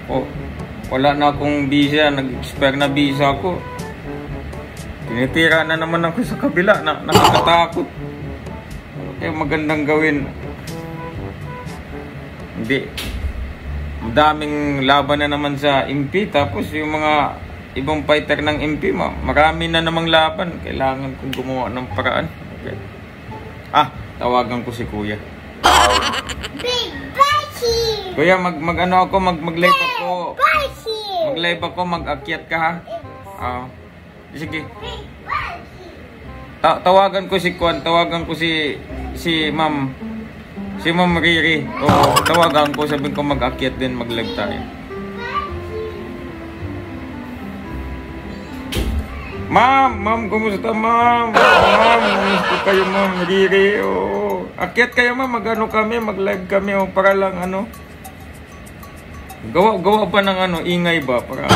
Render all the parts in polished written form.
Oh, wala na akong visa, nag-expire na visa ko. Tinitira na naman ako sa kabila, nakakatakot. Okay, magandang gawin. Hindi. Madaming laban na naman sa MP, tapos yung mga ibang fighter ng MP, marami na namang laban. Kailangan kong gumawa ng paraan. Okay. Tawagan ko si Kuya. Kuya, mag-live ako. Mag-live ako, mag-akyat ka ha. Sige. Tawagan ko si Kwan, tawagan ko si Ma'am. Si Ma'am Riri. Oo, tawagan ko, sabihin ko mag-akyat din, mag-live tayo. Ma'am, kumusta ma'am? Kumusta kayo ma'am, Riri? Oo. Akyat kayo ma'am, mag-live kami, para lang gawa pa ng ingay ba? Para,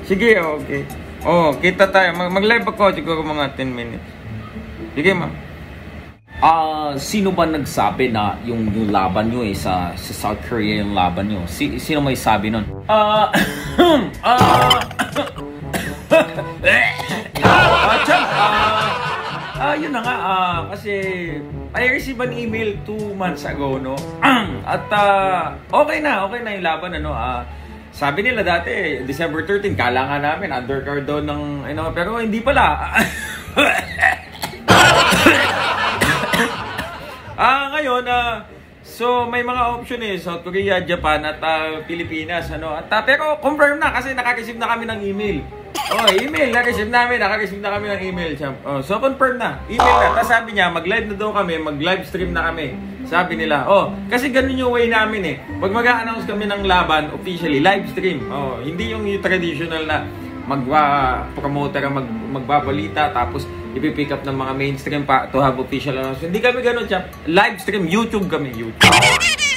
sige, okay. Kita tayo. Mag-live ako, siguro mga 10 minutes. Sige ma'am. Sino ba nagsabi na yung laban nyo sa South Korea yung laban nyo? Sino may sabi nun? Yun na nga, kasi I received an email 2 months ago, no? At okay na yung laban, sabi nila dati, December 13, kala nga namin, undercard daw ng, pero hindi pala. Ngayon, so may mga option South Korea, Japan at Pilipinas, pero confirm na kasi naka-receive na kami ng email. Email, naka-receive na kami ng email. So confirm na, email na. Tapos sabi niya, mag-live na daw kami, mag-live stream na kami. Sabi nila, kasi ganun yung way namin Pag mag-a-announce kami ng laban, officially, live stream. Hindi yung traditional na mag-promoter ang magbabalita, tapos ipipick up ng mga mainstream pa to have official announcement. Hindi kami ganun, champ. Live stream, YouTube kami, YouTube.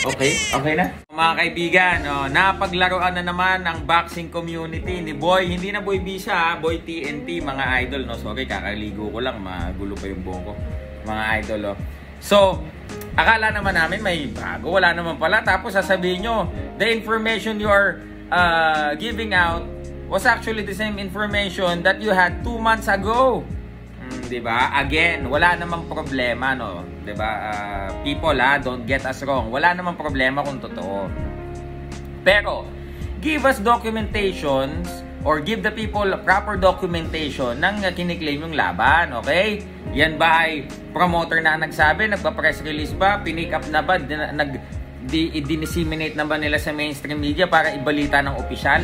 Okay na? Mga kaibigan, napaglaruan na naman ang boxing community ni Boy. Hindi na Boy Bisa, Boy TNT, mga idol, Sorry, kakaligo ko lang, magulo pa yung buhok ko. Mga idol, So, akala naman namin may bago, wala naman pala. Tapos sasabihin nyo, the information you are giving out was actually the same information that you had 2 months ago. Diba? Again, wala namang problema, Diba? People, don't get us wrong. Wala namang problema kung totoo. Pero, give us documentations or give the people proper documentation ng kiniklaim yung laban, okay? Yan ba ay promoter na nagsabi, nagpa-press release ba, pinick up na ba, i-disseminate na ba nila sa mainstream media para ibalita ng opisyal?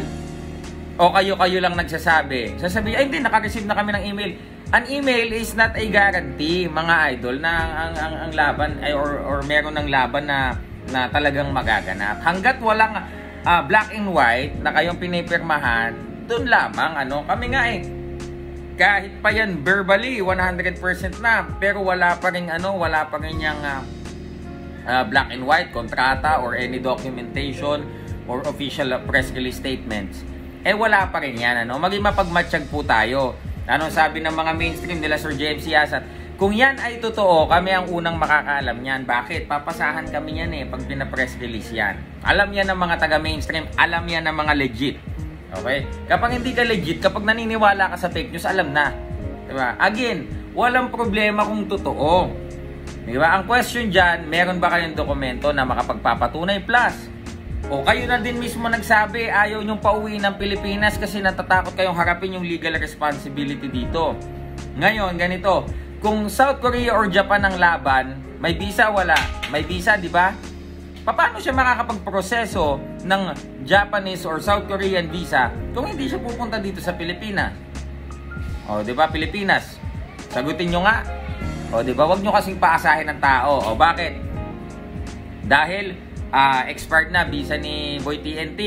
O kayo lang nagsasabi? Sasabihin, hindi, naka-receive na kami ng email. An email is not a guarantee, mga idol, na ang laban ay or meron ng laban na talagang magaganap. Hanggat walang black and white na kayong pinipirmahan, doon lamang, kami nga kahit pa yan verbally 100% na, pero wala pa rin yung black and white kontrata or any documentation or official press release statements. Wala pa rin yan, maging mapagmatsyag po tayo. Anong sabi ng mga mainstream nila, Sir James Siasat? Kung yan ay totoo, kami ang unang makakaalam yan. Bakit? Papasahan kami yan pag pina-press release yan. Alam yan ng mga taga-mainstream, alam yan ng mga legit. Okay? Kapag hindi ka legit, kapag naniniwala ka sa fake news, alam na. Diba? Again, walang problema kung totoo. Diba? Ang question dyan, meron ba kayong dokumento na makapagpapatunay? Plus, o kayo na din mismo nagsabi, ayaw nyong pauwi ng Pilipinas kasi natatakot kayong harapin yung legal responsibility dito. Ngayon, ganito, kung South Korea or Japan ang laban, may visa, wala. May visa, di ba? Paano siya makakapagproseso ng Japanese or South Korean visa kung hindi siya pupunta dito sa Pilipinas? O, di ba, Pilipinas? Sagutin nyo nga. O, di ba, wag nyo kasing paasahin ng tao. O, bakit? Dahil expired na visa ni Boy TNT.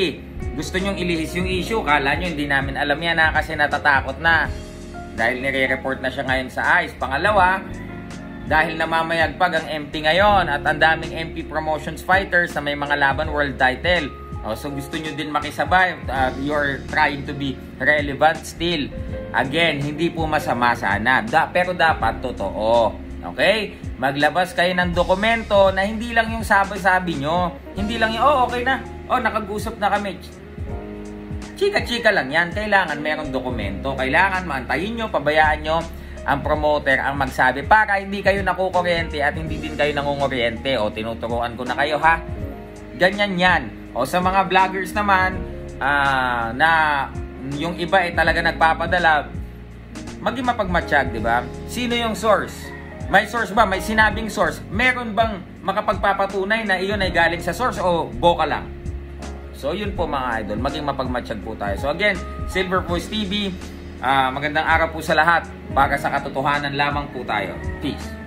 Gusto nyong ilihis yung issue, kala nyo hindi namin alam yan kasi natatakot na. Dahil nire-report na siya ngayon sa ICE. Pangalawa, dahil namamayagpag ang MP ngayon at ang daming MP promotions fighters na may mga laban world title. So gusto nyo din makisabay, you're trying to be relevant still. Again, hindi po masama sana, pero dapat totoo. Okay? Maglabas kayo ng dokumento na hindi lang yung sabi-sabi nyo. Hindi lang yung, okay na. nakag-usap na kami. Chika-chika lang yan. Kailangan merong dokumento. Kailangan maantayin nyo, pabayaan nyo ang promoter ang magsabi para hindi kayo nakukuryente at hindi din kayo nangunguryente. O, tinuturuan ko na kayo ha. Ganyan yan. O, sa mga vloggers naman, na yung iba ay talaga nagpapadala, maging mapagmatsyag, di ba? Sino yung source? May source ba? May sinabing source? Meron bang makapagpapatunay na iyon ay galing sa source o boka lang? So, yun po mga idol. Maging mapagmatsyag po tayo. So, again, Silver Voice TV, magandang araw po sa lahat. Para sa katotohanan lamang po tayo. Peace.